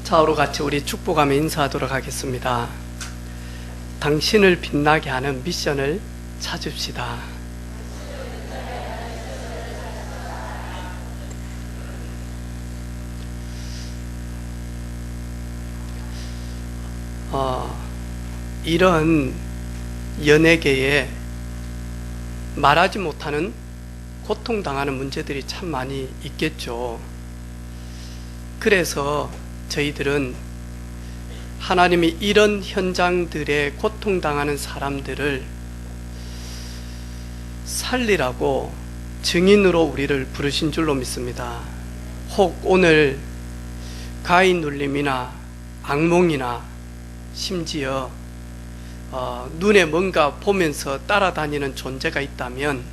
좌우로 같이 우리 축복하며 인사하도록 하겠습니다. 당신을 빛나게 하는 미션을 찾읍시다. 이런 연예계에 말하지 못하는 고통당하는 문제들이 참 많이 있겠죠. 그래서 저희들은 하나님이 이런 현장들에 고통당하는 사람들을 살리라고 증인으로 우리를 부르신 줄로 믿습니다. 혹 오늘 가인 눌림이나 악몽이나 심지어 눈에 뭔가 보면서 따라다니는 존재가 있다면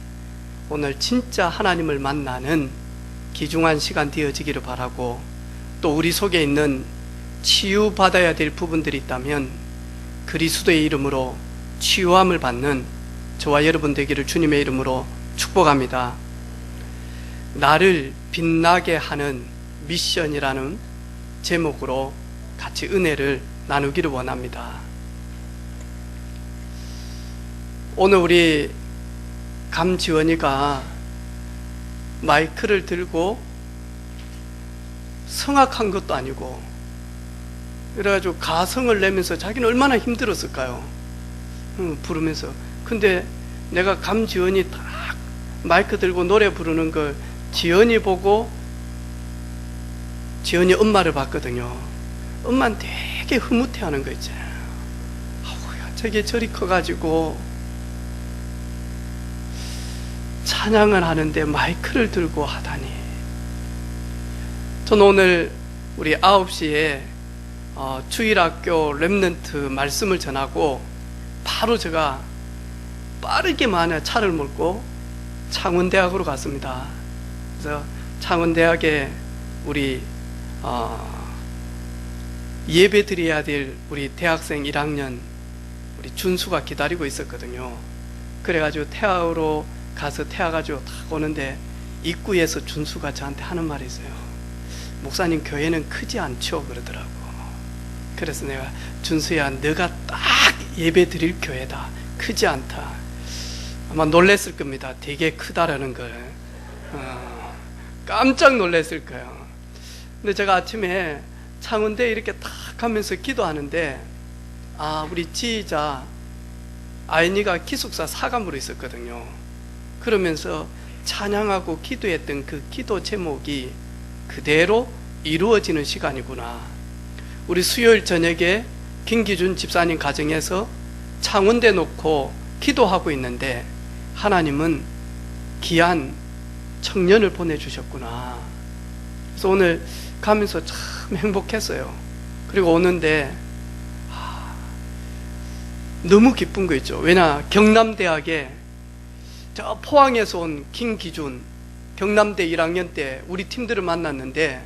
오늘 진짜 하나님을 만나는 귀중한 시간 되어지기를 바라고, 또 우리 속에 있는 치유받아야 될 부분들이 있다면 그리스도의 이름으로 치유함을 받는 저와 여러분 되기를 주님의 이름으로 축복합니다. 나를 빛나게 하는 미션이라는 제목으로 같이 은혜를 나누기를 원합니다. 오늘 우리 감지원이가 마이크를 들고 성악한 것도 아니고 그래가지고 가성을 내면서 자기는 얼마나 힘들었을까요? 부르면서. 근데 내가 감지원이 딱 마이크 들고 노래 부르는 걸 지연이 보고 지연이 엄마를 봤거든요. 엄마는 되게 흐뭇해하는 거 있잖아요. 아우야, 저게 저리 커가지고 찬양을 하는데 마이크를 들고 하다니. 저는 오늘 우리 9시에 주일학교 렘넌트 말씀을 전하고 바로 제가 빠르게 차를 몰고 창원대학으로 갔습니다. 그래서 창원대학에 우리 예배 드려야 될 우리 대학생 1학년 우리 준수가 기다리고 있었거든요. 그래가지고 태아로 가서 태워가지고 딱 오는데 입구에서 준수가 저한테 하는 말이 있어요. 목사님, 교회는 크지 않죠? 그러더라고. 그래서 내가, 준수야, 너가 딱 예배 드릴 교회다. 크지 않다. 아마 놀랬을 겁니다. 되게 크다라는 걸. 깜짝 놀랐을 거예요. 근데 제가 아침에 창원대에 이렇게 탁 하면서 기도하는데, 우리 지휘자 아이니가 기숙사 사감으로 있었거든요. 그러면서 찬양하고 기도했던 그 기도 제목이 그대로 이루어지는 시간이구나. 우리 수요일 저녁에 김기준 집사님 가정에서 창원대 놓고 기도하고 있는데 하나님은 귀한 청년을 보내주셨구나. 그래서 오늘 가면서 참 행복했어요. 그리고 오는데 너무 기쁜 거 있죠. 왜냐, 경남대학에 저 포항에서 온 김기준 경남대 1학년 때 우리 팀들을 만났는데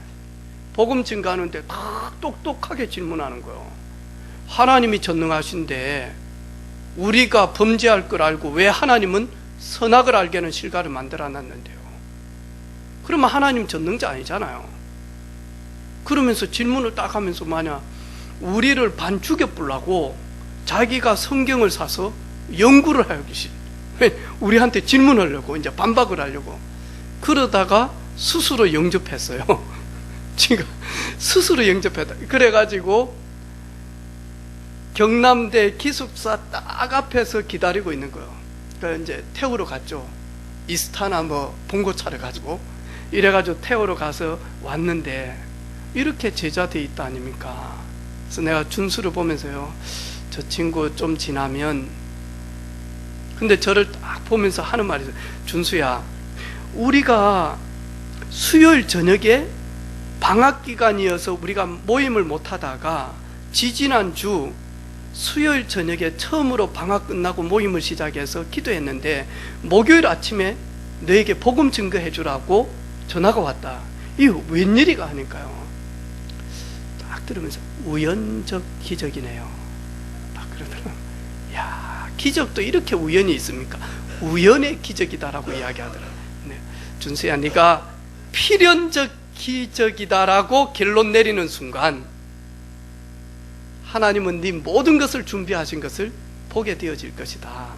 복음 증거하는데 다 똑똑하게 질문하는 거예요. 하나님이 전능하신데 우리가 범죄할 걸 알고 왜 하나님은 선악을 알게 하는 실과를 만들어 놨는데요? 그러면 하나님 전능자 아니잖아요. 그러면서 질문을 딱 하면서 만약 우리를 반죽여 보려고 자기가 성경을 사서 연구를 하기 싫어. 우리한테 질문하려고, 이제 반박을 하려고. 그러다가 스스로 영접했어요. 지금 스스로 영접했다. 그래가지고 경남대 기숙사 딱 앞에서 기다리고 있는 거예요. 그러니까 이제 태우러 갔죠. 이스타나 봉고차를 가지고. 이래가지고 태우러 가서 왔는데 이렇게 제자되어 있다 아닙니까? 그래서 내가 준수를 보면서요, 저 친구 좀 지나면, 근데 저를 딱 보면서 하는 말이 있어요. 준수야, 우리가 수요일 저녁에 방학기간이어서 우리가 모임을 못하다가 지지난주 수요일 저녁에 처음으로 방학 끝나고 모임을 시작해서 기도했는데 목요일 아침에 너에게 복음 증거해 주라고 전화가 왔다. 이거 웬일이가 하니까요, 딱 들으면서 우연적 기적이네요. 딱 그러더라고요. 야, 기적도 이렇게 우연이 있습니까? 우연의 기적이다라고 이야기하더라고요. 네. 준수야, 네가 필연적 기적이다라고 결론 내리는 순간 하나님은 네 모든 것을 준비하신 것을 보게 되어질 것이다.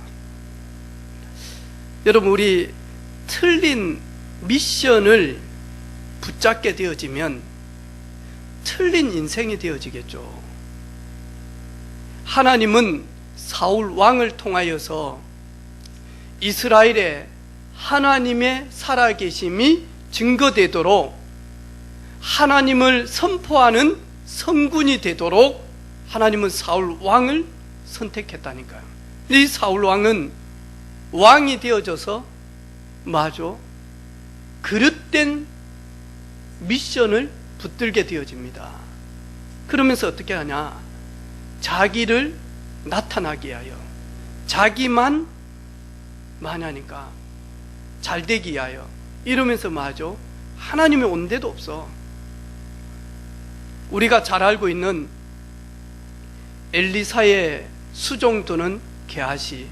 여러분, 우리 틀린 미션을 붙잡게 되어지면 틀린 인생이 되어지겠죠. 하나님은 사울 왕을 통하여서 이스라엘에 하나님의 살아계심이 증거되도록, 하나님을 선포하는 성군이 되도록 하나님은 사울 왕을 선택했다니까요. 이 사울 왕은 왕이 되어져서 마저 그릇된 미션을 붙들게 되어집니다. 그러면서 어떻게 하냐? 자기를 나타나게 하여, 자기만 마냐니까 잘되기 위하여, 이러면서 마저 하나님이 온 데도 없어. 우리가 잘 알고 있는 엘리사의 수종드는 게하시,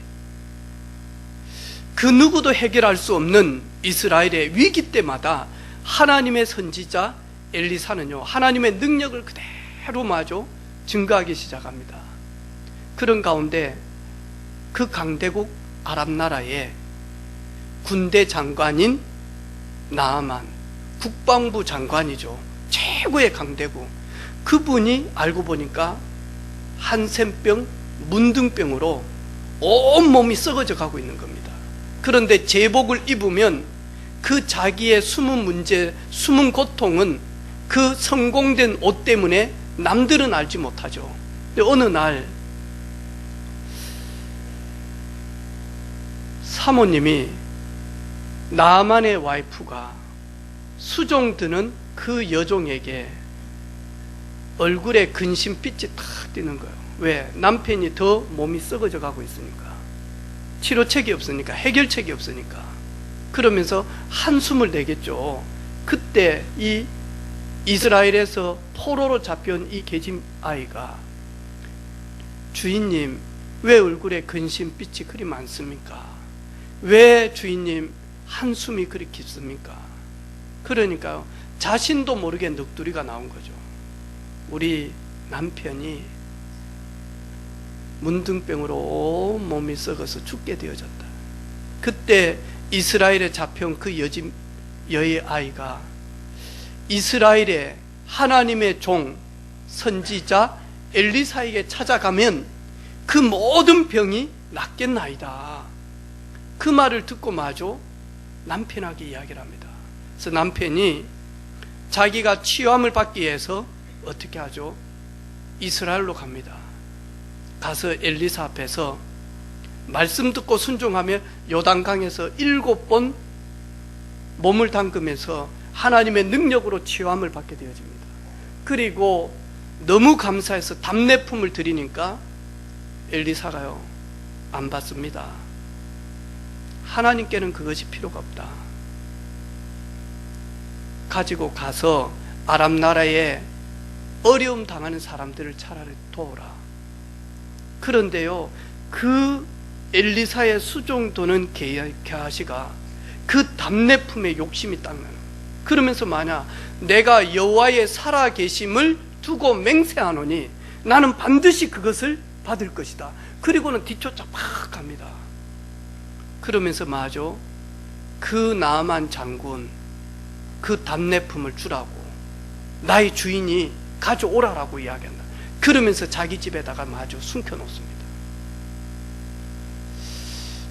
그 누구도 해결할 수 없는 이스라엘의 위기 때마다 하나님의 선지자 엘리사는요, 하나님의 능력을 그대로 마저 증거하기 시작합니다. 그런 가운데 그 강대국 아랍 나라의 군대 장관인 나아만, 국방부 장관이죠. 최고의 강대국. 그분이 알고 보니까 한센병, 문둥병으로 온몸이 썩어져 가고 있는 겁니다. 그런데 제복을 입으면 그 자기의 숨은 문제, 숨은 고통은 그 성공된 옷 때문에 남들은 알지 못하죠. 근데 어느 날 사모님이, 나아만의 와이프가 수종드는 그 여종에게 얼굴에 근심빛이 탁 띄는 거예요. 왜? 남편이 더 몸이 썩어져 가고 있으니까, 치료책이 없으니까, 해결책이 없으니까. 그러면서 한숨을 내겠죠. 그때 이 이스라엘에서 포로로 잡혀온 이 계집 아이가, 주인님, 왜 얼굴에 근심빛이 그리 많습니까? 왜 주인님 한숨이 그리 깊습니까? 그러니까요, 자신도 모르게 넋두리가 나온 거죠. 우리 남편이 문둥병으로 온 몸이 썩어서 죽게 되어졌다. 그때 이스라엘에 잡혀온 그 여아이가 이스라엘의 하나님의 종 선지자 엘리사에게 찾아가면 그 모든 병이 낫겠나이다. 그 말을 듣고 마저 남편에게 이야기를 합니다. 그래서 남편이 자기가 치유함을 받기 위해서 어떻게 하죠? 이스라엘로 갑니다. 가서 엘리사 앞에서 말씀 듣고 순종하며 요단강에서 7번 몸을 담그면서 하나님의 능력으로 치유함을 받게 되어집니다. 그리고 너무 감사해서 답례품을 드리니까 엘리사가요, 안 받습니다. 하나님께는 그것이 필요가 없다. 가지고 가서 아랍 나라에 어려움 당하는 사람들을 차라리 도우라. 그런데요, 그 엘리사의 수종도는 게하시가 그 답례품에 욕심이 딱 나요. 그러면서 만약 내가 여호와의 살아계심을 두고 맹세하노니 나는 반드시 그것을 받을 것이다. 그리고는 뒤쫓아 막 갑니다. 그러면서 마저 그 나아만 장군 그 답례품을 주라고, 나의 주인이 가져오라라고 이야기한다. 그러면서 자기 집에다가 마저 숨겨놓습니다.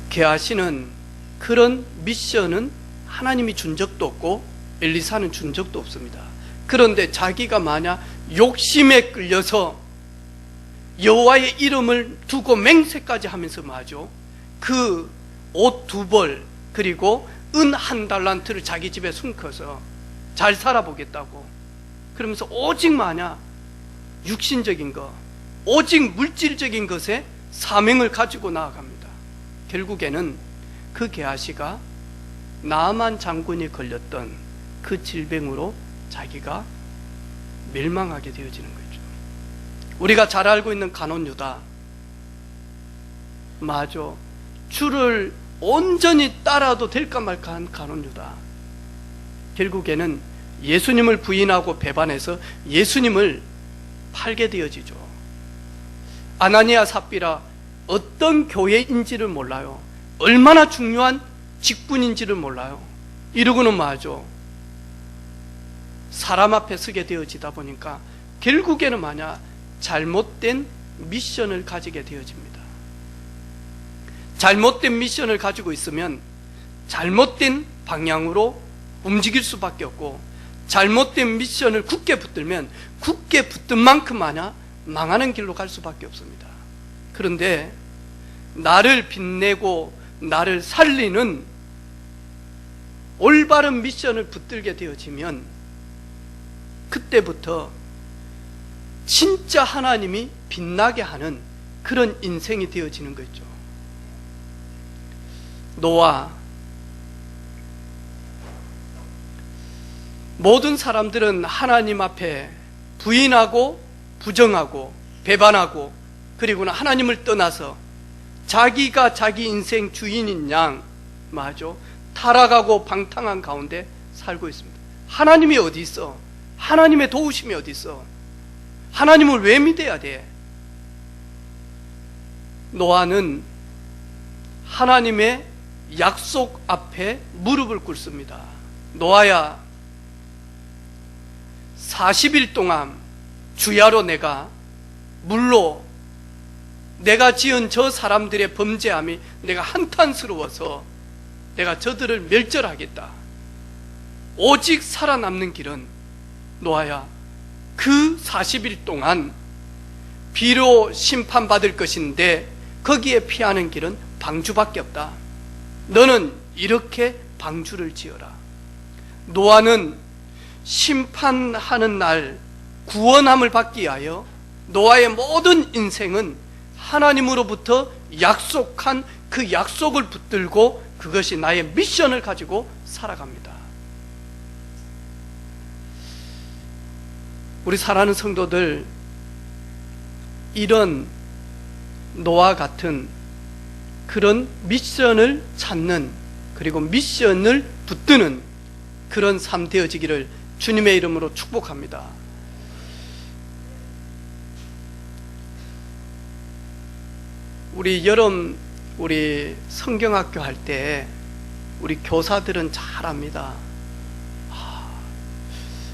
게하시는 그런 미션은 하나님이 준 적도 없고 엘리사는 준 적도 없습니다. 그런데 자기가 만약 욕심에 끌려서 여호와의 이름을 두고 맹세까지 하면서 마저 그 옷 2벌 그리고 은 1달란트를 자기 집에 숨겨서 잘 살아보겠다고, 그러면서 오직 마냥 육신적인 것, 오직 물질적인 것에 사명을 가지고 나아갑니다. 결국에는 그 게하시가 나아만 장군이 걸렸던 그 질병으로 자기가 멸망하게 되어지는 거죠. 우리가 잘 알고 있는 가룟 유다, 마저 주를 온전히 따라도 될까 말까 한 가룟 유다, 결국에는 예수님을 부인하고 배반해서 예수님을 팔게 되어지죠. 아나니아 삽비라 어떤 교회인지를 몰라요. 얼마나 중요한 직분인지를 몰라요. 이러고는 뭐하죠? 사람 앞에 서게 되어지다 보니까 결국에는 잘못된 미션을 가지게 되어집니다. 잘못된 미션을 가지고 있으면 잘못된 방향으로 움직일 수밖에 없고, 잘못된 미션을 굳게 붙들면 굳게 붙든 만큼 망하는 길로 갈 수밖에 없습니다. 그런데 나를 빛내고 나를 살리는 올바른 미션을 붙들게 되어지면 그때부터 진짜 하나님이 빛나게 하는 그런 인생이 되어지는 거죠. 노아, 모든 사람들은 하나님 앞에 부인하고 부정하고 배반하고, 그리고는 하나님을 떠나서 자기가 자기 인생 주인인 양 타락하고 방탕한 가운데 살고 있습니다. 하나님이 어디 있어? 하나님의 도우심이 어디 있어? 하나님을 왜 믿어야 돼? 노아는 하나님의 약속 앞에 무릎을 꿇습니다. 노아야, 40일 동안 주야로 내가 물로 내가 지은 저 사람들의 범죄함이 내가 한탄스러워서 내가 저들을 멸절하겠다. 오직 살아남는 길은 노아야, 그 40일 동안 비로 심판받을 것인데 거기에 피하는 길은 방주밖에 없다. 너는 이렇게 방주를 지어라. 노아는 심판하는 날 구원함을 받기 위하여 노아의 모든 인생은 하나님으로부터 약속한 그 약속을 붙들고 그것이 나의 미션을 가지고 살아갑니다. 우리 사랑하는 성도들, 이런 노아 같은 그런 미션을 찾는, 그리고 미션을 붙드는 그런 삶 되어지기를 주님의 이름으로 축복합니다. 우리 성경학교 할 때 우리 교사들은 잘 압니다.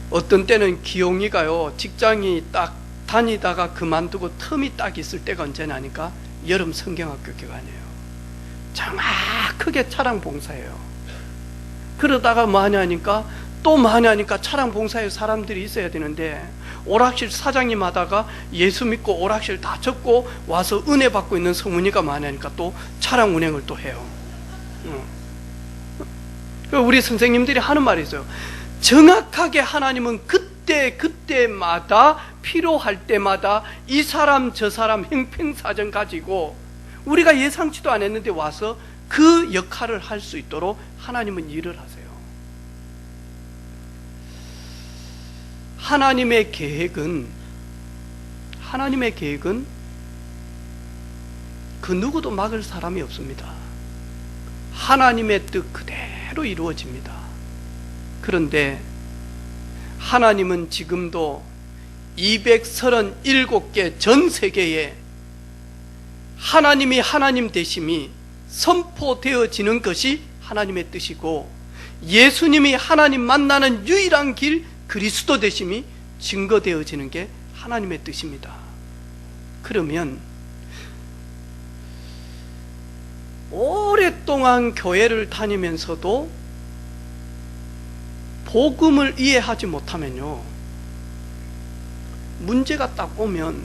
어떤 때는 기용이가요, 직장이 딱 다니다가 그만두고 틈이 딱 있을 때가 언제냐니까 여름 성경학교 기간이에요. 정확하게 차량 봉사해요. 그러다가 또 하냐니까 차량 봉사에 사람들이 있어야 되는데, 오락실 사장님 하다가 예수 믿고 오락실 다 접고 와서 은혜 받고 있는 성문이가 많으니까 또 차량 운행을 또 해요. 우리 선생님들이 하는 말이 있어요. 정확하게 하나님은 그때마다 필요할 때마다 이 사람 저 사람 형평사정 가지고 우리가 예상치도 않았는데 와서 그 역할을 할 수 있도록 하나님은 일을 하세요. 하나님의 계획은 그 누구도 막을 사람이 없습니다. 하나님의 뜻 그대로 이루어집니다. 그런데 하나님은 지금도 237개 전 세계에 하나님이 하나님 되심이 선포되어지는 것이 하나님의 뜻이고, 예수님이 하나님 만나는 유일한 길 그리스도 되심이 증거되어지는 게 하나님의 뜻입니다. 그러면 오랫동안 교회를 다니면서도 복음을 이해하지 못하면요, 문제가 딱 오면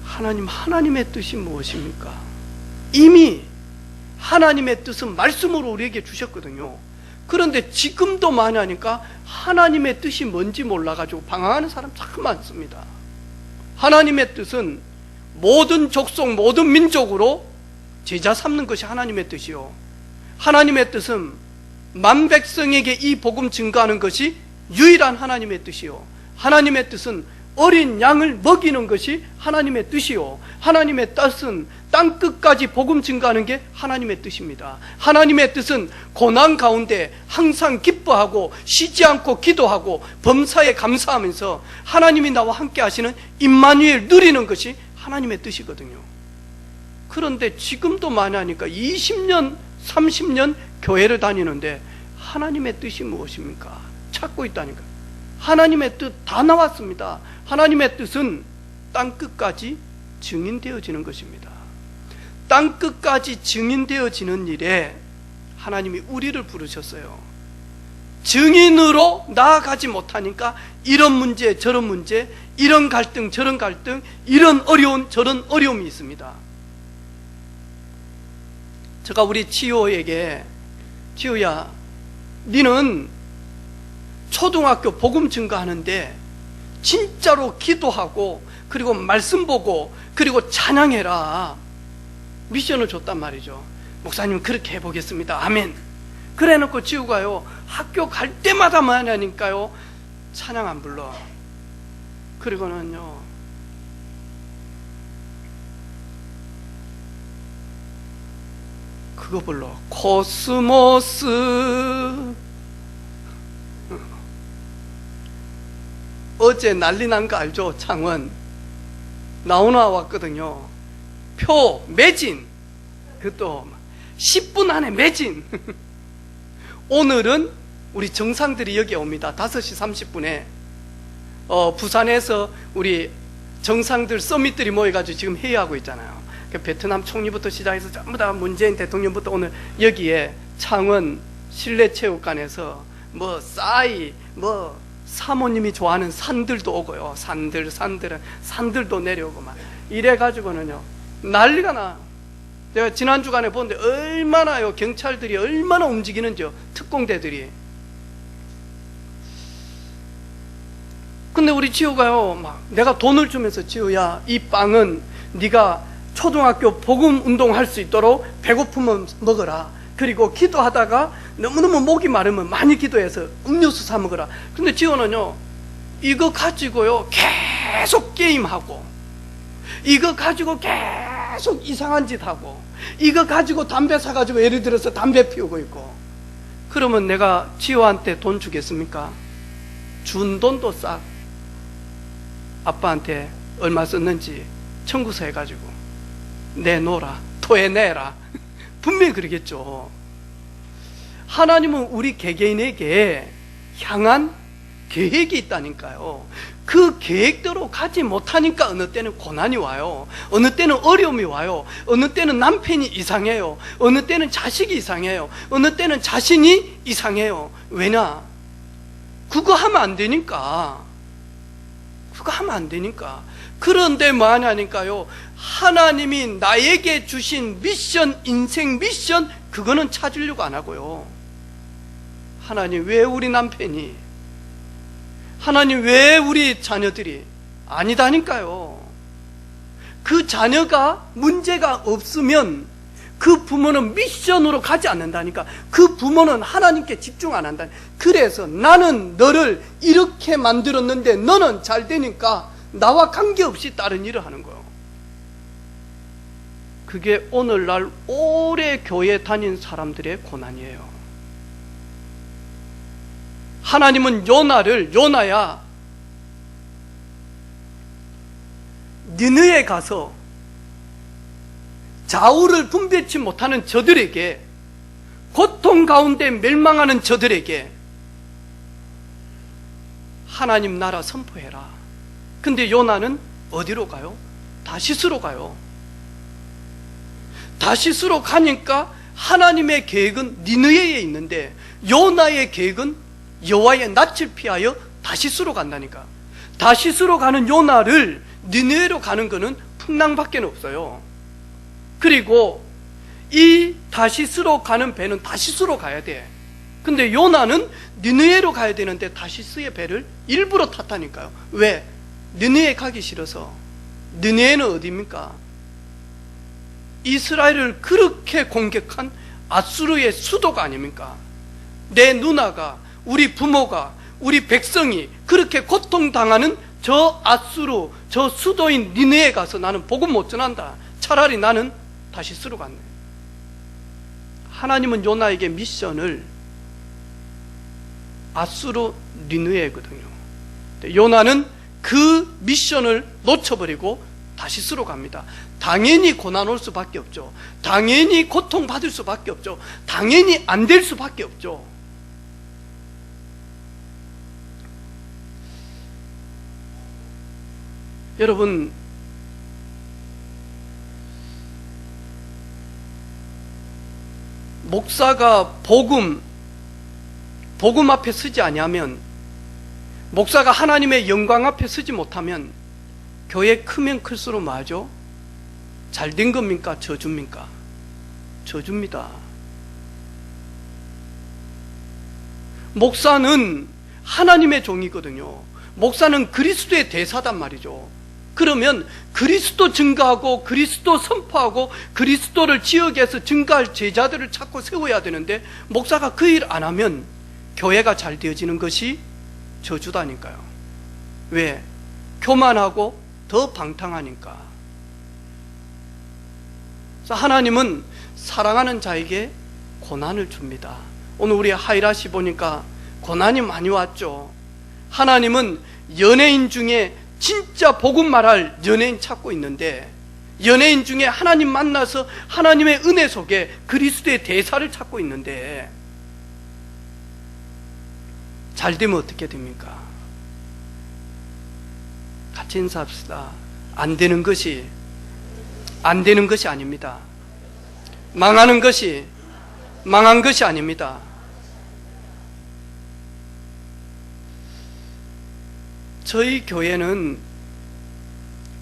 하나님의 뜻이 무엇입니까? 이미 하나님의 뜻은 말씀으로 우리에게 주셨거든요. 그런데 지금도 많이 하니까 하나님의 뜻이 뭔지 몰라가지고 방황하는 사람 참 많습니다. 하나님의 뜻은 모든 족속 모든 민족으로 제자 삼는 것이 하나님의 뜻이요, 하나님의 뜻은 만백성에게 이 복음 증거하는 것이 유일한 하나님의 뜻이요, 하나님의 뜻은 어린 양을 먹이는 것이 하나님의 뜻이요, 하나님의 뜻은 땅끝까지 복음 증거하는 게 하나님의 뜻입니다. 하나님의 뜻은 고난 가운데 항상 기뻐하고 쉬지 않고 기도하고 범사에 감사하면서 하나님이 나와 함께 하시는 임마누엘 누리는 것이 하나님의 뜻이거든요. 그런데 지금도 많이 하니까 20년, 30년 교회를 다니는데 하나님의 뜻이 무엇입니까? 찾고 있다니까. 하나님의 뜻 다 나왔습니다. 하나님의 뜻은 땅끝까지 증인되어지는 것입니다. 땅끝까지 증인되어지는 일에 하나님이 우리를 부르셨어요. 증인으로 나아가지 못하니까 이런 문제 저런 문제, 이런 갈등 저런 갈등, 이런 어려운 저런 어려움이 있습니다. 제가 우리 지호에게, 지호야, 니는 초등학교 복음 증거하는데 진짜로 기도하고 그리고 말씀 보고 그리고 찬양해라 미션을 줬단 말이죠. 목사님 그렇게 해보겠습니다. 아멘. 그래 놓고 지우가요 학교 갈 때마다 뭐하냐니까요, 찬양 안 불러. 그리고는요 그거 불러. 코스모스. 어제 난리 난 거 알죠? 창원 나오나 왔거든요. 표 매진, 그것도 10분 안에 매진. 오늘은 우리 정상들이 여기 옵니다. 5시 30분에 부산에서 우리 정상들 서밋들이 모여가지고 지금 회의하고 있잖아요. 베트남 총리부터 시작해서 전부 다 문재인 대통령부터 오늘 여기에 창원 실내체육관에서 뭐 싸이 뭐 사모님이 좋아하는 산들도 오고요. 산들도 내려오고 막 이래가지고는요 난리가 나. 내가 지난 주간에 보는데 얼마나요 경찰들이 얼마나 움직이는지요, 특공대들이. 근데 우리 지호가요 막 내가 돈을 주면서, 지호야 이 빵은 네가 초등학교 복음 운동할 수 있도록 배고프면 먹어라. 그리고 기도하다가 너무너무 목이 마르면 많이 기도해서 음료수 사 먹어라. 근데 지호는요 이거 가지고요 계속 게임하고, 이거 가지고 계속 이상한 짓 하고, 이거 가지고 담배 사가지고 예를 들어서 담배 피우고 있고. 그러면 내가 지호한테 돈 주겠습니까? 준 돈도 싹 아빠한테 얼마 썼는지 청구서 해가지고 내놓으라, 토해내라. 분명히 그러겠죠. 하나님은 우리 개개인에게 향한 계획이 있다니까요. 그 계획대로 가지 못하니까 어느 때는 고난이 와요. 어느 때는 어려움이 와요. 어느 때는 남편이 이상해요. 어느 때는 자식이 이상해요. 어느 때는 자신이 이상해요. 왜냐? 그거 하면 안 되니까. 그거 하면 안 되니까. 그런데 뭐 하냐니까요, 하나님이 나에게 주신 미션, 인생 미션, 그거는 찾으려고 안 하고요. 하나님 왜 우리 남편이, 하나님 왜 우리 자녀들이, 아니다니까요. 그 자녀가 문제가 없으면 그 부모는 미션으로 가지 않는다니까. 그 부모는 하나님께 집중 안 한다. 그래서 나는 너를 이렇게 만들었는데 너는 잘 되니까 나와 관계없이 다른 일을 하는 거예요. 그게 오늘날 오래 교회 다닌 사람들의 고난이에요. 하나님은 요나를, 요나야 니느에 가서 좌우를 분별치 못하는 저들에게, 고통 가운데 멸망하는 저들에게 하나님 나라 선포해라. 근데 요나는 어디로 가요? 다시스로 가요. 다시스로 가니까 하나님의 계획은 니느웨에 있는데 요나의 계획은 여호와의 낯을 피하여 다시스로 간다니까. 다시스로 가는 요나를 니느웨로 가는 거는 풍랑밖에 없어요. 그리고 이 다시스로 가는 배는 다시스로 가야 돼. 근데 요나는 니느웨로 가야 되는데 다시스의 배를 일부러 탔다니까요. 왜? 니느웨 가기 싫어서. 니느웨는 어디입니까? 이스라엘을 그렇게 공격한 아수르의 수도가 아닙니까? 내 누나가, 우리 부모가, 우리 백성이 그렇게 고통당하는 저 아수르, 저 수도인 니느웨에 가서 나는 복음 못 전한다. 차라리 나는 다시스로 갔네. 하나님은 요나에게 미션을 아수르 니느웨거든요. 요나는 그 미션을 놓쳐버리고 다시스로 갑니다. 당연히 고난 올 수밖에 없죠. 당연히 고통받을 수밖에 없죠. 당연히 안 될 수밖에 없죠. 여러분, 목사가 복음 앞에 서지 아니하면, 목사가 하나님의 영광 앞에 서지 못하면 교회 크면 클수록 뭐하죠? 잘된 겁니까? 저주입니까? 저주입니다. 목사는 하나님의 종이거든요. 목사는 그리스도의 대사단 말이죠. 그러면 그리스도 증거하고 그리스도 선포하고 그리스도를 지역에서 증거할 제자들을 찾고 세워야 되는데, 목사가 그 일 안 하면 교회가 잘 되어지는 것이 저주다니까요. 왜? 교만하고 더 방탕하니까. 그래서 하나님은 사랑하는 자에게 고난을 줍니다. 오늘 우리 하이라시 보니까 고난이 많이 왔죠. 하나님은 연예인 중에 진짜 복음 말할 연예인 찾고 있는데, 연예인 중에 하나님 만나서 하나님의 은혜 속에 그리스도의 대사를 찾고 있는데, 잘 되면 어떻게 됩니까? 같이 인사합시다. 안 되는 것이 아닙니다. 망하는 것이 망한 것이 아닙니다. 저희 교회는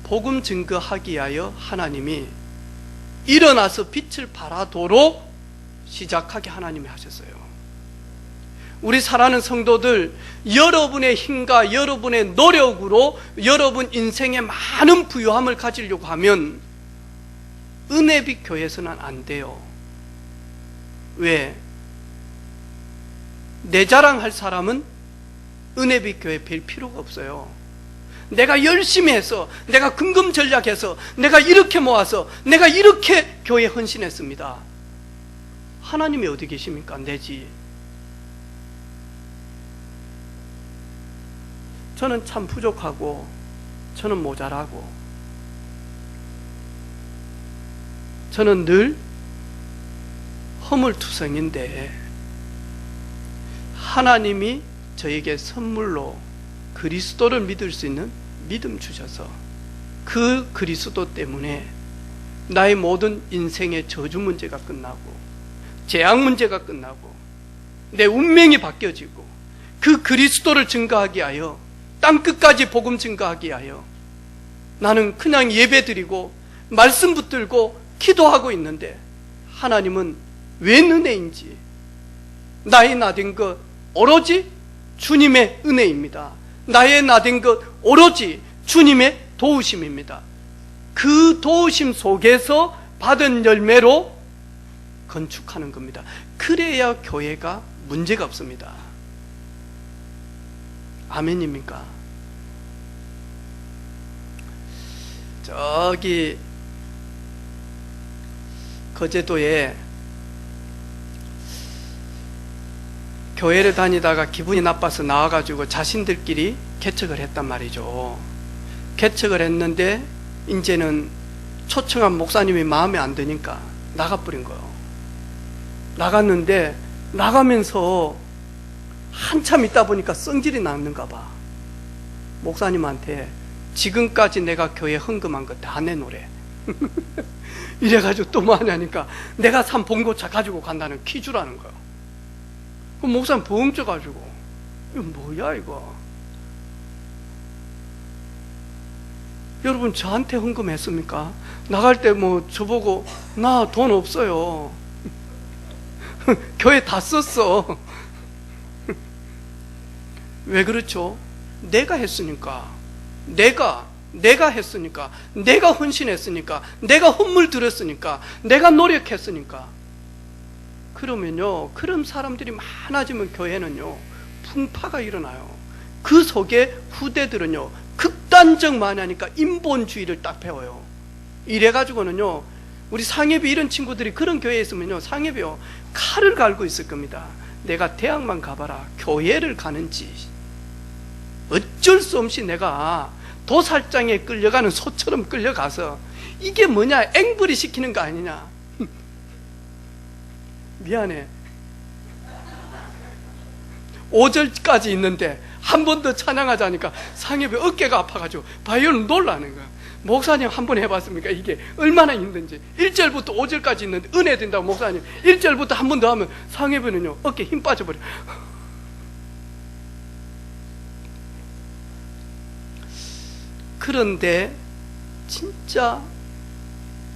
복음 증거하기 위하여 하나님이 일어나서 빛을 발하도록 시작하게 하나님이 하셨어요. 우리 사랑하는 성도들, 여러분의 힘과 여러분의 노력으로 여러분 인생에 많은 부유함을 가지려고 하면 은혜빛 교회에서는 안 돼요. 왜? 내 자랑할 사람은 은혜빛 교회 뵐 필요가 없어요. 내가 열심히 해서, 내가 금금 전략해서, 내가 이렇게 모아서, 내가 이렇게 교회에 헌신했습니다. 하나님이 어디 계십니까? 내지. 저는 참 부족하고, 저는 모자라고, 저는 늘 허물투성인데, 하나님이 저에게 선물로 그리스도를 믿을 수 있는 믿음 주셔서, 그 그리스도 때문에 나의 모든 인생의 저주 문제가 끝나고, 재앙 문제가 끝나고, 내 운명이 바뀌어지고, 그 그리스도를 증거하기 위하여, 땅끝까지 복음 증거하기 위하여 나는 그냥 예배드리고 말씀 붙들고 기도하고 있는데, 하나님은 웬 은혜인지, 나의 나된 것 오로지 주님의 은혜입니다. 나의 나된 것 오로지 주님의 도우심입니다. 그 도우심 속에서 받은 열매로 건축하는 겁니다. 그래야 교회가 문제가 없습니다. 아멘입니까? 저기 거제도에 교회를 다니다가 기분이 나빠서 나와가지고 자신들끼리 개척을 했단 말이죠. 개척을 했는데 이제는 초청한 목사님이 마음에 안 드니까 나가버린 거예요. 나갔는데 나가면서 한참 있다 보니까 성질이 났는가 봐. 목사님한테 지금까지 내가 교회 헌금한 거 다 내놓으래. 이래가지고 또 뭐 하냐니까 내가 산 봉고차 가지고 간다는 퀴즈라는 거예요. 그럼 목사님 벙 쪄가지고 이거 뭐야 이거. 여러분 저한테 헌금했습니까? 나갈 때 뭐 저보고 나 돈 없어요. 교회 다 썼어. 왜 그렇죠? 내가 했으니까, 내가 했으니까, 내가 헌신했으니까, 내가 헌물 들었으니까, 내가 노력했으니까. 그러면요, 그런 사람들이 많아지면 교회는요 풍파가 일어나요. 그 속에 후대들은요 극단적 많이 하니까 인본주의를 딱 배워요. 이래가지고는요 우리 상해비 이런 친구들이 그런 교회에 있으면요, 상해비요 칼을 갈고 있을 겁니다. 내가 대학만 가봐라 교회를 가는지 어쩔 수 없이 내가 도살장에 끌려가는 소처럼 끌려가서 이게 뭐냐, 앵벌이 시키는 거 아니냐. 미안해. 5절까지 있는데 한 번 더 찬양하자니까 상엽이 어깨가 아파가지고 바이올린 놀라는 거야. 목사님 한 번 해봤습니까? 이게 얼마나 힘든지. 1절부터 5절까지 있는데 은혜 된다고 목사님 1절부터 한 번 더 하면 상엽이는요 어깨 힘 빠져버려. 그런데 진짜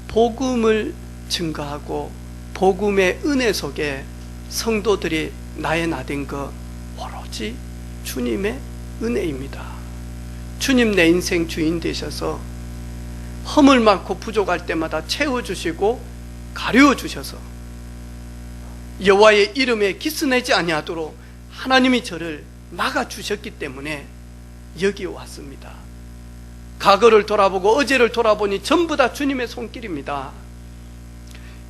복음을 증거하고 복음의 은혜 속에 성도들이 나의 나된 거 오로지 주님의 은혜입니다. 주님 내 인생 주인 되셔서 허물 많고 부족할 때마다 채워주시고 가려주셔서 여호와의 이름에 기스내지 아니하도록 하나님이 저를 막아주셨기 때문에 여기 왔습니다. 과거를 돌아보고 어제를 돌아보니 전부 다 주님의 손길입니다.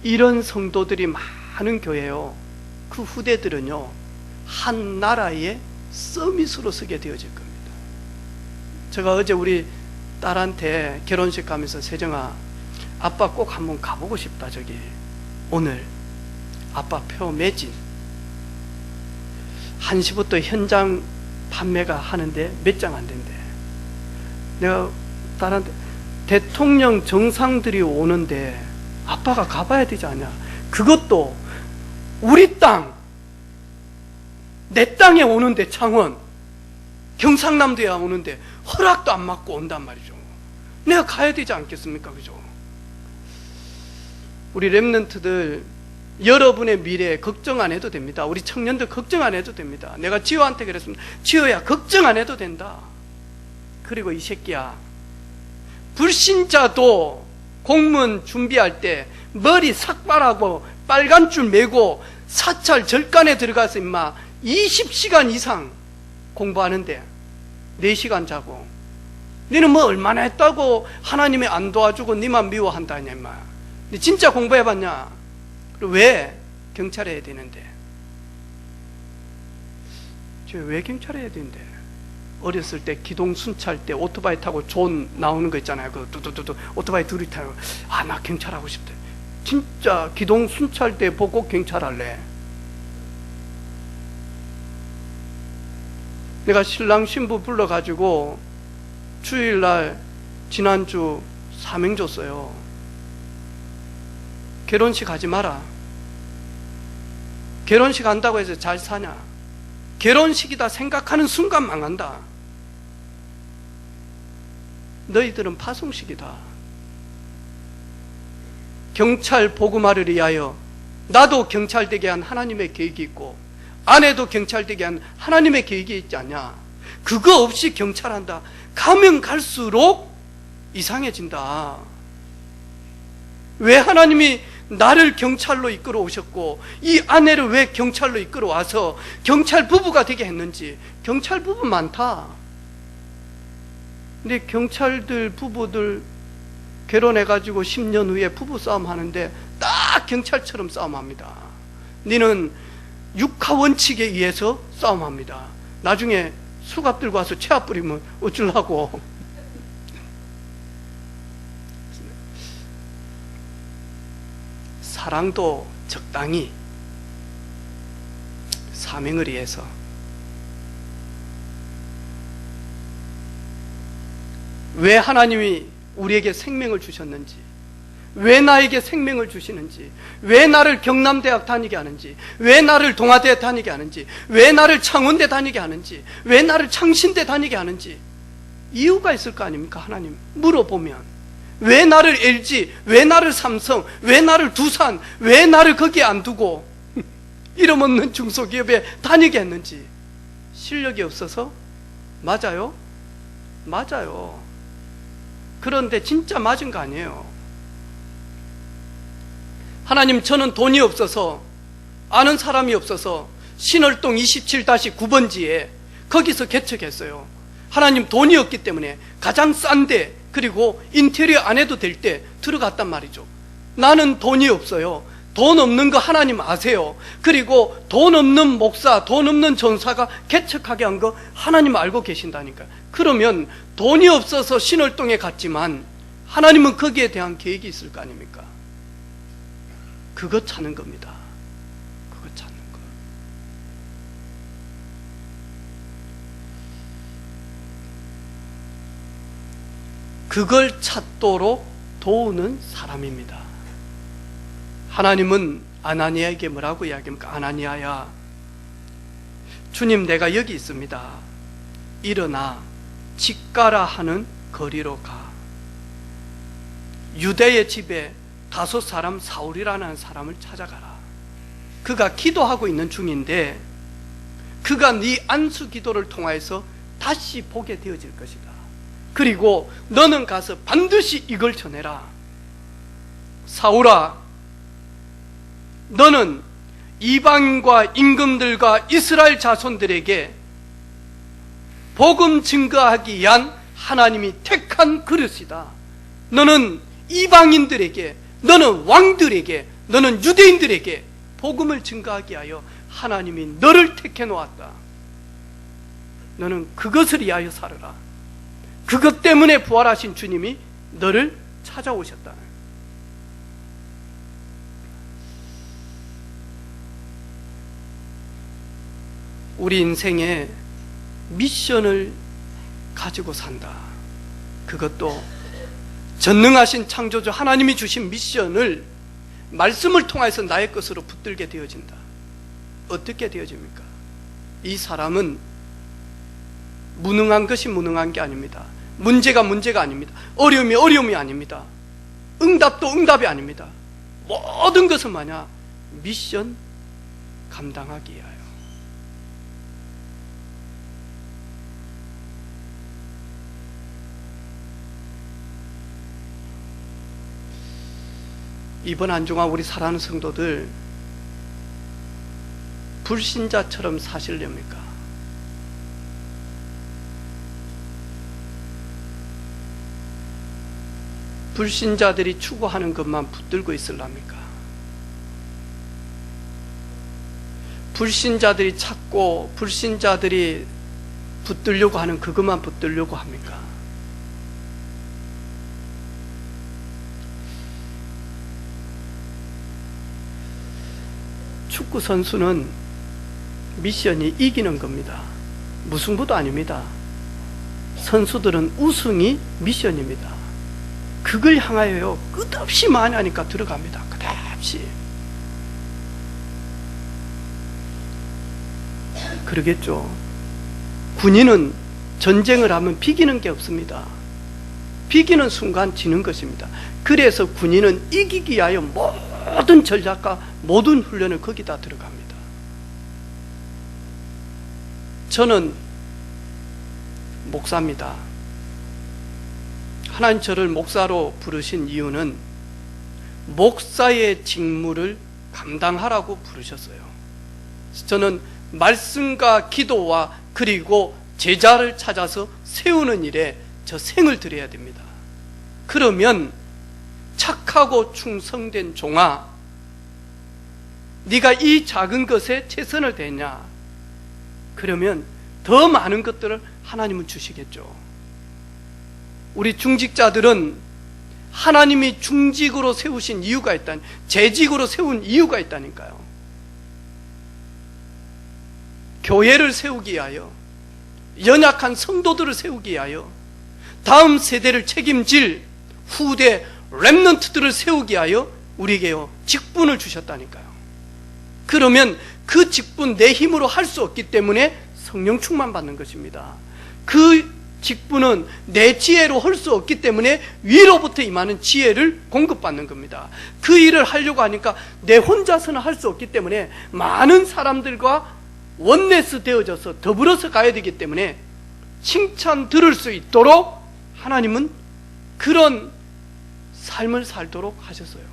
이런 성도들이 많은 교회요, 그 후대들은요 한 나라의 서밋으로 서게 되어질 겁니다. 제가 어제 우리 딸한테 결혼식 가면서 세정아, 아빠 꼭 한번 가보고 싶다. 저기 오늘 아빠 표 매진 1시부터 현장 판매가 하는데 몇 장 안 된대. 내가 딸한테 대통령 정상들이 오는데 아빠가 가봐야 되지 않냐. 그것도 우리 땅, 내 땅에 오는데, 창원 경상남도에 오는데 허락도 안 받고 온단 말이죠. 내가 가야 되지 않겠습니까? 그죠? 우리 렘넌트들 여러분의 미래 걱정 안 해도 됩니다. 우리 청년들 걱정 안 해도 됩니다. 내가 지호한테 그랬습니다. 지호야, 걱정 안 해도 된다. 그리고 이 새끼야, 불신자도 공무원 준비할 때 머리 삭발하고 빨간 줄 메고 사찰 절간에 들어가서 임마 20시간 이상 공부하는데 4시간 자고, 너는 뭐 얼마나 했다고 하나님이 안 도와주고 니만 미워한다냐 임마. 너 진짜 공부해봤냐? 왜 경찰 해야 되는데? 왜 경찰 해야 되는데? 어렸을 때 기동 순찰 때 오토바이 타고 존 나오는 거 있잖아요. 그 뚜뚜뚜뚜 오토바이 둘이 타고, 아 나 경찰 하고 싶대. 진짜 기동 순찰 때 보고 경찰 할래. 내가 신랑 신부 불러가지고 주일날 지난주 사명 줬어요. 결혼식 하지 마라. 결혼식 한다고 해서 잘 사냐? 결혼식이다 생각하는 순간 망한다. 너희들은 파송식이다. 경찰 복음화를 위하여 나도 경찰 되게 한 하나님의 계획이 있고 아내도 경찰 되게 한 하나님의 계획이 있지 않냐? 그거 없이 경찰한다. 가면 갈수록 이상해진다. 왜 하나님이 나를 경찰로 이끌어 오셨고 이 아내를 왜 경찰로 이끌어 와서 경찰 부부가 되게 했는지. 경찰 부부 많다. 근데 경찰들 부부들 결혼해가지고 10년 후에 부부싸움 하는데 딱 경찰처럼 싸움합니다. 너는 육하 원칙에 의해서 싸움합니다. 나중에 수갑 들고 와서 채압 뿌리면 어쩌려고. 사랑도 적당히 사명을 위해서. 왜 하나님이 우리에게 생명을 주셨는지, 왜 나에게 생명을 주시는지, 왜 나를 경남대학 다니게 하는지, 왜 나를 동아대 다니게 하는지, 왜 나를 창원대 다니게 하는지, 왜 나를 창신대 다니게 하는지 이유가 있을 거 아닙니까? 하나님 물어보면 왜 나를 LG, 왜 나를 삼성, 왜 나를 두산, 왜 나를 거기에 안 두고 이름 없는 중소기업에 다니게 했는지. 실력이 없어서? 맞아요? 맞아요. 그런데 진짜 맞은 거 아니에요. 하나님, 저는 돈이 없어서, 아는 사람이 없어서 신월동 27-9번지에 거기서 개척했어요. 하나님, 돈이 없기 때문에 가장 싼데, 그리고 인테리어 안 해도 될 때 들어갔단 말이죠. 나는 돈이 없어요. 돈 없는 거 하나님 아세요. 그리고 돈 없는 목사, 돈 없는 전사가 개척하게 한 거 하나님 알고 계신다니까요. 그러면 돈이 없어서 신월동에 갔지만 하나님은 거기에 대한 계획이 있을 거 아닙니까? 그거 찾는 겁니다. 그거 찾는 거. 그걸 찾도록 도우는 사람입니다. 하나님은 아나니아에게 뭐라고 이야기합니까? 아나니아야, 주님 내가 여기 있습니다. 일어나 직가라 하는 거리로 가. 유대의 집에 다섯 사람 사울이라는 사람을 찾아가라. 그가 기도하고 있는 중인데 그가 네 안수 기도를 통하여서 다시 보게 되어질 것이다. 그리고 너는 가서 반드시 이걸 전해라. 사울아, 너는 이방인과 임금들과 이스라엘 자손들에게 복음 증거하기 위한 하나님이 택한 그릇이다. 너는 이방인들에게, 너는 왕들에게, 너는 유대인들에게 복음을 증거하기 위하여 하나님이 너를 택해 놓았다. 너는 그것을 위하여 살아라. 그것 때문에 부활하신 주님이 너를 찾아오셨다. 우리 인생에 미션을 가지고 산다. 그것도 전능하신 창조주 하나님이 주신 미션을 말씀을 통해서 나의 것으로 붙들게 되어진다. 어떻게 되어집니까? 이 사람은 무능한 것이 무능한 게 아닙니다. 문제가 문제가 아닙니다. 어려움이 어려움이 아닙니다. 응답도 응답이 아닙니다. 모든 것은 뭐냐? 미션 감당하기 위하여. 이번 한 주간 우리 사랑하는 성도들 불신자처럼 사시렵니까? 불신자들이 추구하는 것만 붙들고 있으랍니까? 불신자들이 찾고 불신자들이 붙들려고 하는 그것만 붙들려고 합니까? 축구 선수는 미션이 이기는 겁니다. 무승부도 아닙니다. 선수들은 우승이 미션입니다. 그걸 향하여요 끝없이 많이 하니까 들어갑니다. 끝없이. 그러겠죠. 군인은 전쟁을 하면 비기는 게 없습니다. 비기는 순간 지는 것입니다. 그래서 군인은 이기기 위하여 모든 전략과 모든 훈련을 거기다 들어갑니다. 저는 목사입니다. 하나님 저를 목사로 부르신 이유는 목사의 직무를 감당하라고 부르셨어요. 저는 말씀과 기도와 그리고 제자를 찾아서 세우는 일에 저 생을 들여야 됩니다. 그러면 착하고 충성된 종아, 네가 이 작은 것에 최선을 다했냐? 그러면 더 많은 것들을 하나님은 주시겠죠. 우리 중직자들은 하나님이 중직으로 세우신 이유가 있다니, 재직으로 세운 이유가 있다니까요. 교회를 세우기 위하여, 연약한 성도들을 세우기 위하여, 다음 세대를 책임질 후대 렘넌트들을 세우기 위하여 우리에게요 직분을 주셨다니까요. 그러면 그 직분 내 힘으로 할 수 없기 때문에 성령 충만 받는 것입니다. 그 직분은 내 지혜로 할 수 없기 때문에 위로부터 임하는 지혜를 공급받는 겁니다. 그 일을 하려고 하니까 내 혼자서는 할 수 없기 때문에 많은 사람들과 원네스 되어져서 더불어서 가야 되기 때문에 칭찬 들을 수 있도록 하나님은 그런 삶을 살도록 하셨어요.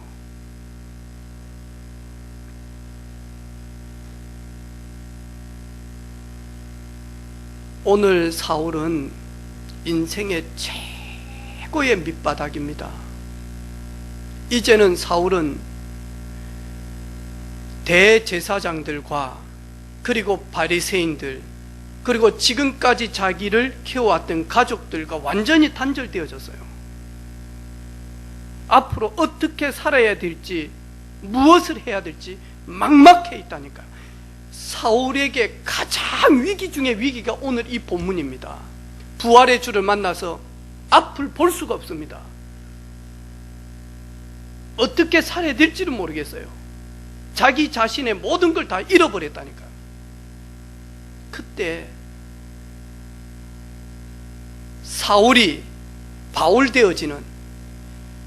오늘 사울은 인생의 최고의 밑바닥입니다. 이제는 사울은 대제사장들과 그리고 바리새인들 그리고 지금까지 자기를 키워왔던 가족들과 완전히 단절되어졌어요. 앞으로 어떻게 살아야 될지, 무엇을 해야 될지 막막해 있다니까요. 사울에게 가장 위기 중의 위기가 오늘 이 본문입니다. 부활의 주를 만나서 앞을 볼 수가 없습니다. 어떻게 살아야 될지를 모르겠어요. 자기 자신의 모든 걸 다 잃어버렸다니까요. 그때 사울이 바울 되어지는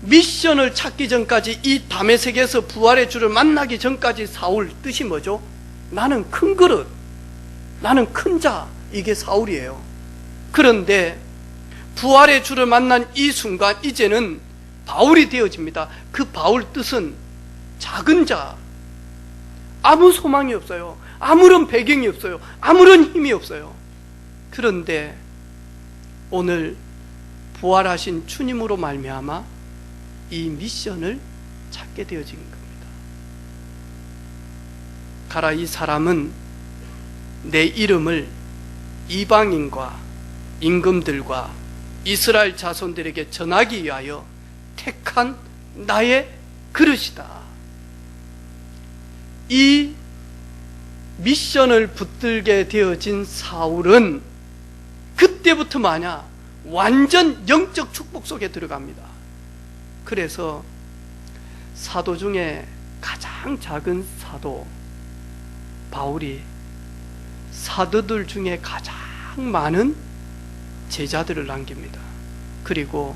미션을 찾기 전까지, 이 다메섹에서 부활의 주를 만나기 전까지 사울 뜻이 뭐죠? 나는 큰 그릇, 나는 큰 자, 이게 사울이에요. 그런데 부활의 주를 만난 이 순간 이제는 바울이 되어집니다. 그 바울 뜻은 작은 자, 아무 소망이 없어요. 아무런 배경이 없어요. 아무런 힘이 없어요. 그런데 오늘 부활하신 주님으로 말미암아 이 미션을 찾게 되어진 겁니다. 가라, 이 사람은 내 이름을 이방인과 임금들과 이스라엘 자손들에게 전하기 위하여 택한 나의 그릇이다. 이 미션을 붙들게 되어진 사울은 그때부터 마냐 완전 영적 축복 속에 들어갑니다. 그래서 사도 중에 가장 작은 사도 바울이 사도들 중에 가장 많은 제자들을 남깁니다. 그리고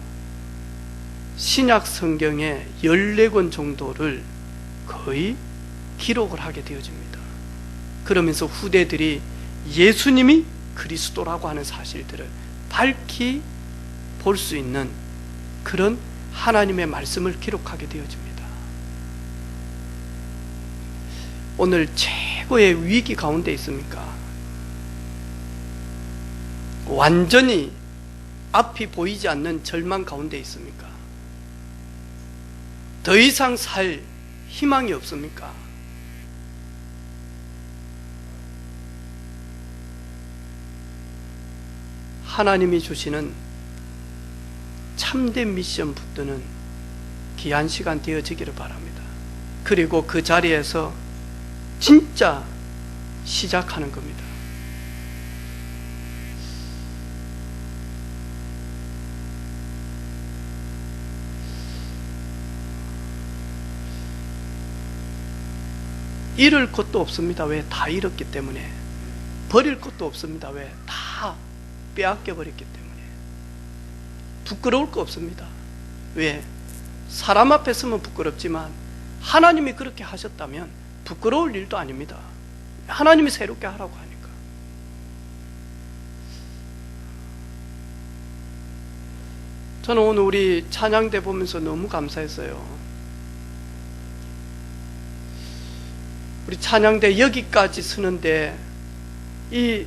신약 성경의 14권 정도를 거의 기록을 하게 되어집니다. 그러면서 후대들이 예수님이 그리스도라고 하는 사실들을 밝히 볼 수 있는 그런 하나님의 말씀을 기록하게 되어집니다. 오늘 최고의 위기 가운데 있습니까? 완전히 앞이 보이지 않는 절망 가운데 있습니까? 더 이상 살 희망이 없습니까? 하나님이 주시는 참된 미션 붙드는 귀한 시간 되어지기를 바랍니다. 그리고 그 자리에서 진짜 시작하는 겁니다. 잃을 것도 없습니다. 왜? 다 잃었기 때문에. 버릴 것도 없습니다. 왜? 다 빼앗겨 버렸기 때문에. 부끄러울 거 없습니다. 왜? 사람 앞에 서면 부끄럽지만 하나님이 그렇게 하셨다면 부끄러울 일도 아닙니다. 하나님이 새롭게 하라고 하니까. 저는 오늘 우리 찬양대 보면서 너무 감사했어요. 우리 찬양대 여기까지 서는데 이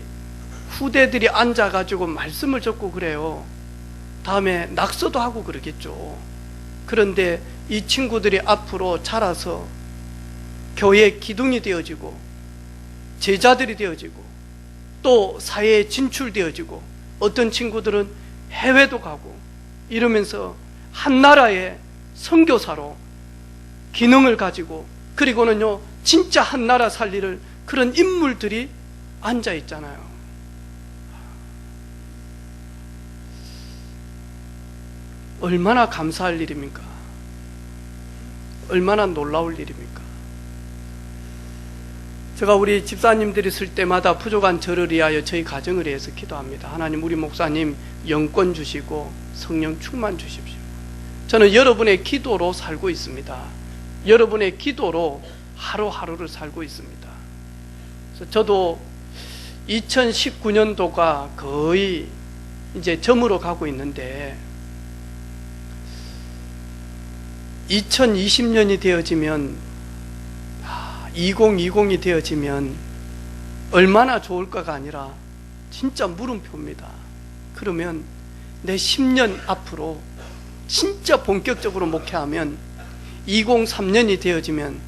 후대들이 앉아가지고 말씀을 적고 그래요. 다음에 낙서도 하고 그러겠죠. 그런데 이 친구들이 앞으로 자라서 교회의 기둥이 되어지고 제자들이 되어지고 또 사회에 진출되어지고 어떤 친구들은 해외도 가고 이러면서 한 나라의 선교사로 기능을 가지고 그리고는요 진짜 한 나라 살리를 그런 인물들이 앉아 있잖아요. 얼마나 감사할 일입니까? 얼마나 놀라울 일입니까? 제가 우리 집사님들이 쓸 때마다 부족한 저를 위하여 저희 가정을 위해서 기도합니다. 하나님 우리 목사님 영권 주시고 성령 충만 주십시오. 저는 여러분의 기도로 살고 있습니다. 여러분의 기도로 하루하루를 살고 있습니다. 그래서 저도 2019년도가 거의 이제 저물어 가고 있는데 2020년이 되어지면 2020이 되어지면 얼마나 좋을까가 아니라 진짜 물음표입니다. 그러면 내 10년 앞으로 진짜 본격적으로 목회하면 2023년이 되어지면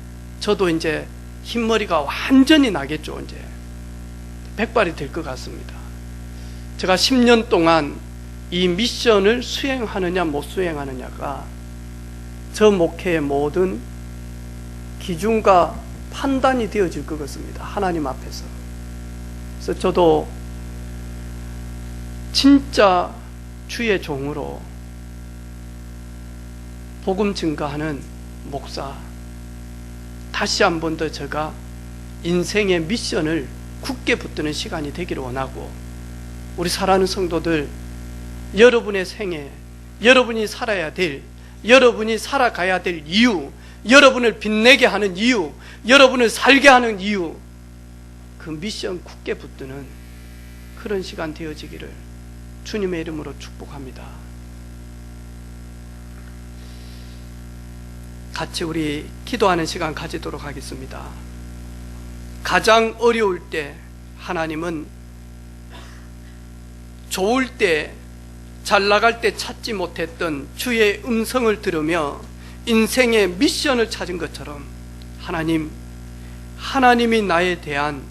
저도 이제 흰머리가 완전히 나겠죠. 이제 백발이 될 것 같습니다. 제가 10년 동안 이 미션을 수행하느냐 못 수행하느냐가 저 목회의 모든 기준과 판단이 되어질 것 같습니다. 하나님 앞에서. 그래서 저도 진짜 주의 종으로 복음 증거하는 목사, 다시 한 번 더 제가 인생의 미션을 굳게 붙드는 시간이 되기를 원하고, 우리 사랑하는 성도들, 여러분의 생애, 여러분이 살아야 될, 여러분이 살아가야 될 이유, 여러분을 빛내게 하는 이유, 여러분을 살게 하는 이유, 그 미션 굳게 붙드는 그런 시간 되어지기를 주님의 이름으로 축복합니다. 같이 우리 기도하는 시간 가지도록 하겠습니다. 가장 어려울 때 하나님은 좋을 때, 잘 나갈 때 찾지 못했던 주의 음성을 들으며 인생의 미션을 찾은 것처럼 하나님이 나에 대한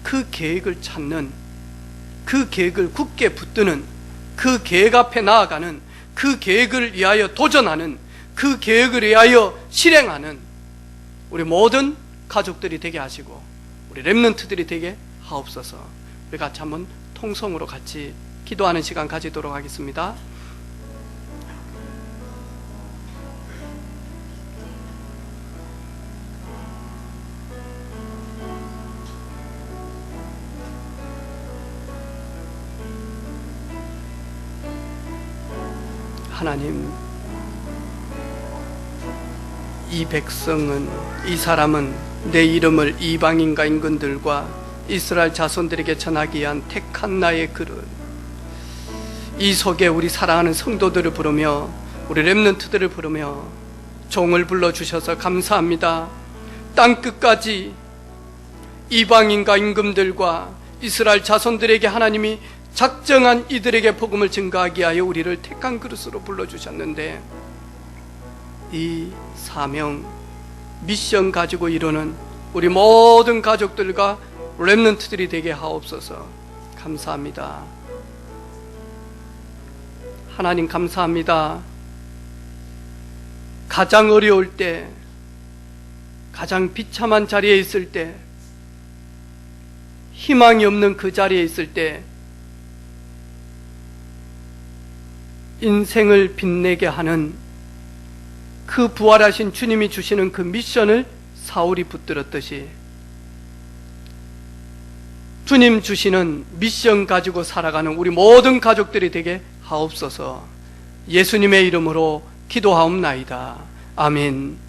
그 계획을 찾는, 그 계획을 굳게 붙드는, 그 계획 앞에 나아가는, 그 계획을 위하여 도전하는, 그 계획을 위하여 실행하는 우리 모든 가족들이 되게 하시고 우리 렘넌트들이 되게 하옵소서. 우리 같이 한번 통성으로 같이 기도하는 시간 가지도록 하겠습니다. 하나님, 이 백성은, 이 사람은 내 이름을 이방인과 임금들과 이스라엘 자손들에게 전하기 위한 택한 나의 그릇, 이 속에 우리 사랑하는 성도들을 부르며 우리 렘넌트들을 부르며 종을 불러주셔서 감사합니다. 땅끝까지 이방인과 임금들과 이스라엘 자손들에게 하나님이 작정한 이들에게 복음을 증거하기 위하여 우리를 택한 그릇으로 불러주셨는데, 이 사명, 미션 가지고 이루는 우리 모든 가족들과 렘넌트들이 되게 하옵소서. 감사합니다. 하나님 감사합니다. 가장 어려울 때, 가장 비참한 자리에 있을 때, 희망이 없는 그 자리에 있을 때 인생을 빛내게 하는 그 부활하신 주님이 주시는 그 미션을 사울이 붙들었듯이 주님 주시는 미션 가지고 살아가는 우리 모든 가족들이 되게 하옵소서. 예수님의 이름으로 기도하옵나이다. 아멘.